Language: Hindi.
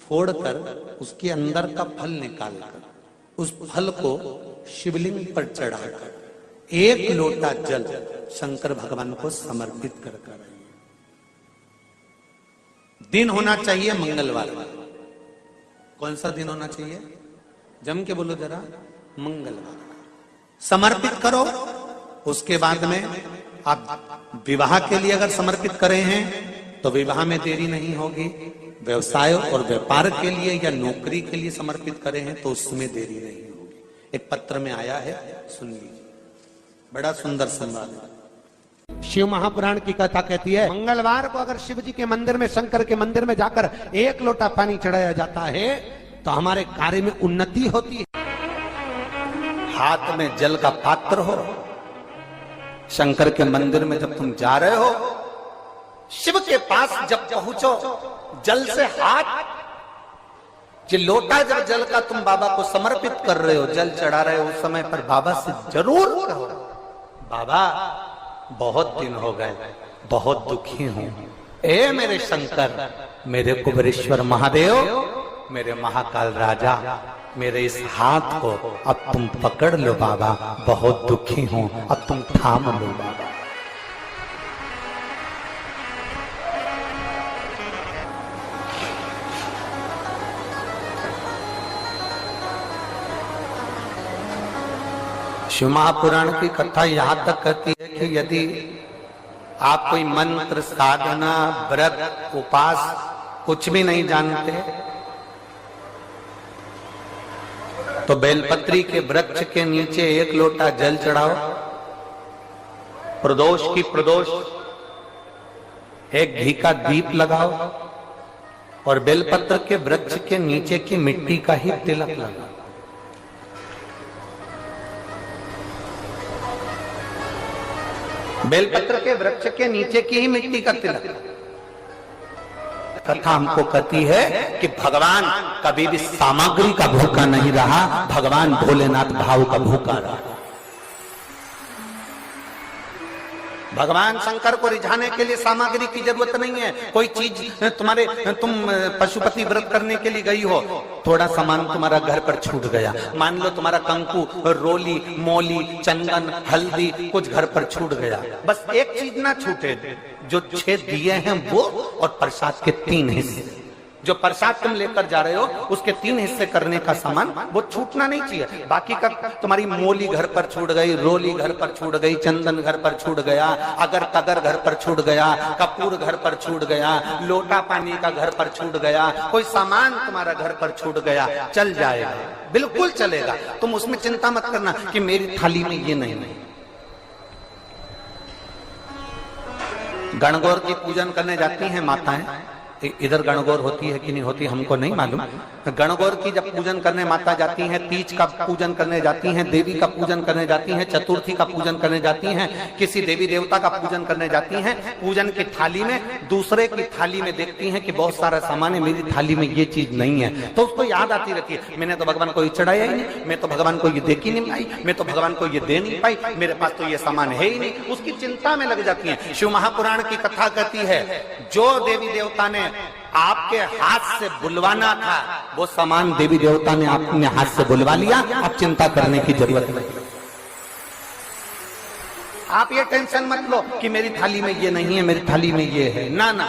फोड़कर उसके अंदर का फल निकालकर उस फल को शिवलिंग पर चढ़ाकर 1 लोटा जल शंकर भगवान को समर्पित कर कर दिन होना चाहिए मंगलवार। कौन सा दिन होना चाहिए? जम के बोलो जरा, मंगलवार। समर्पित करो। उसके बाद में आप विवाह के लिए अगर समर्पित करे हैं तो विवाह में देरी नहीं होगी। व्यवसाय और व्यापार के लिए या नौकरी के लिए समर्पित करे हैं तो उसमें देरी नहीं होगी। एक पत्र में आया है, सुन लीजिए, बड़ा सुंदर संवाद है। शिव महापुराण की कथा कहती है, मंगलवार को अगर शिव जी के मंदिर में, शंकर के मंदिर में जाकर 1 लोटा पानी चढ़ाया जाता है तो हमारे कार्य में उन्नति होती है। हाथ में जल का पात्र हो, शंकर के मंदिर में जब तुम जा रहे हो, शिव के पास जब पहुंचो, जल से हाथ, जो लोटा जब जल का तुम बाबा को समर्पित कर रहे हो, जल चढ़ा रहे हो, उस समय पर बाबा से जरूर कहो, बाबा बहुत दिन हो गए, बहुत दुखी हूं, ए मेरे शंकर, मेरे कुबेरेश्वर महादेव, मेरे महाकाल राजा, मेरे इस हाथ को अब तुम पकड़ लो बाबा, बहुत दुखी हूं, अब तुम थाम लो बाबा। शिव महापुराण की कथा यहां तक कहती है कि यदि आप कोई मंत्र, साधना, व्रत, उपास कुछ भी नहीं जानते तो बेलपत्री के वृक्ष के नीचे 1 लोटा जल चढ़ाओ, प्रदोष की प्रदोष 1 घी का दीप लगाओ और बेलपत्र के वृक्ष के नीचे की मिट्टी का ही तिलक लगाओ। बेलपत्र के वृक्ष के नीचे की ही मिट्टी का तिलक। कथा हमको कहती है कि भगवान कभी भी सामग्री का भूखा नहीं रहा, भगवान भोलेनाथ भाव का भूखा रहा। भगवान शंकर को रिझाने के लिए सामग्री की जरूरत नहीं है। कोई चीज तुम पशुपति व्रत करने के लिए गई हो, थोड़ा सामान तुम्हारा घर पर छूट गया, मान लो तुम्हारा कंकु, रोली, मौली, चंदन, हल्दी कुछ घर पर छूट गया, बस एक चीज ना छूटे, जो 6 दिए हैं वो और प्रसाद के 3 हिस्से। जो प्रसाद तुम लेकर जा रहे हो उसके 3 हिस्से करने का सामान वो छूटना नहीं चाहिए। बाकी का तुम्हारी मोली घर पर छूट गई, रोली घर पर छूट गई, चंदन घर पर छूट गया, अगर कगर घर पर छूट गया, कपूर घर पर छूट गया, लोटा पानी का घर पर छूट गया, कोई सामान तुम्हारा घर पर छूट गया, चल जाएगा, बिल्कुल चलेगा। तुम उसमें चिंता मत करना कि मेरी थाली में ये नहीं। गणगौर की पूजन करने जाती हैं माताएं, इधर गणगौर होती है कि नहीं होती हमको नहीं मालूम। गणगौर की जब पूजन करने माता जाती हैं, तीज का पूजन करने जाती हैं, देवी का पूजन करने जाती हैं, चतुर्थी का पूजन करने जाती हैं, किसी देवी देवता का पूजन करने जाती हैं, पूजन की थाली में दूसरे की थाली में देखती हैं कि बहुत सारा सामान है, मेरी थाली में ये चीज नहीं है, तो उसको याद आती रहती है, मैंने तो भगवान को ये चढ़ाया ही नहीं, मैं तो भगवान को ये दे ही नहीं पाई, मैं तो भगवान को ये दे नहीं पाई, मेरे पास तो ये सामान है ही नहीं, उसकी चिंता में लग जाती है। शिव महापुराण की कथा कहती है, जो देवी देवता ने आपके हाथ से बुलवाना था वो सामान देवी देवता ने अपने हाथ से बुलवा लिया, अब चिंता करने की जरूरत नहीं। आप ये टेंशन मत लो कि मेरी थाली में ये नहीं है, मेरी थाली में ये है, ना ना,